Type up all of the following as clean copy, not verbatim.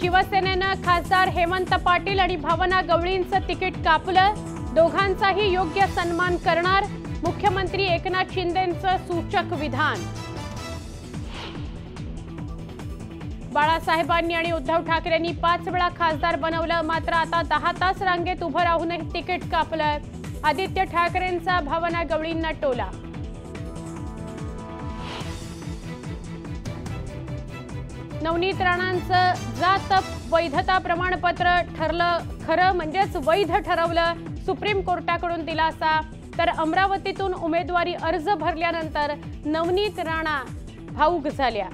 शिवसेनेनं खासदार हेमंत पाटील आणि भावना गवळींचं तिकीट कापलं। दोघांचाही योग्य सन्मान करणार, मुख्यमंत्री एकनाथ शिंदेंचं सूचक विधान। बाळासाहेबांनी आणि उद्धव ठाकरेंनी 5 वेळा खासदार बनवलं, मात्र आता 10 तास रांगेत उभं राहूनही तिकीट कापलं। आदित्य ठाकरेंचा भावना गवळींना टोला। नवनीत राणांचं जात वैधता प्रमाणपत्र ठरलं खरं, म्हणजेच वैध ठरवलं। सुप्रीम कोर्टाकडून दिलासा, तर अमरावतीतून उमेदवारी अर्ज भरल्यानंतर नवनीत राणा भावूक झाल्या।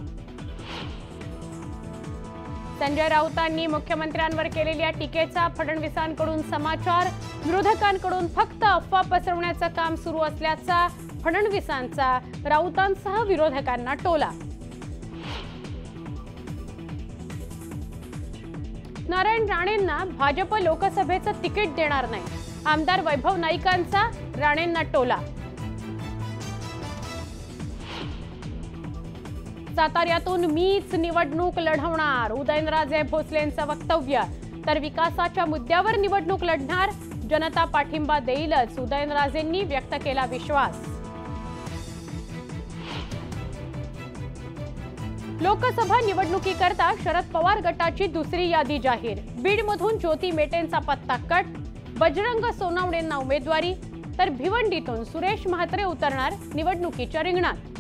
संजय राऊतांनी मुख्यमंत्र्यांवर केलेल्या टीकेचा फडणवीसांकडून समाचार। विरोधकांकडून फक्त अफवा पसरवण्याचं काम सुरू असल्याचा फडणवीसांचा राऊतांसह विरोधकांना टोला। नारायण राणेंना भाजप लोकसभेचं तिकीट देणार नाही, आमदार वैभव नाईकांचा राणेंना टोला। साताऱ्यातून मीच निवडणूक लढवणार, उदयनराजे भोसलेंचं वक्तव्य। तर विकासाच्या मुद्द्यावर निवडणूक लढणार, जनता पाठिंबा देईलच, उदयनराजेंनी व्यक्त केला विश्वास। लोकसभा निवडणुकीकरता शरद पवार गटाची दुसरी यादी जाहीर। बीडमधून ज्योती मेटेंचा पत्ता कट, बजरंग सोनवणेंना उमेदवारी, तर भिवंडीतून सुरेश म्हात्रे उतरणार निवडणुकीच्या रिंगणात।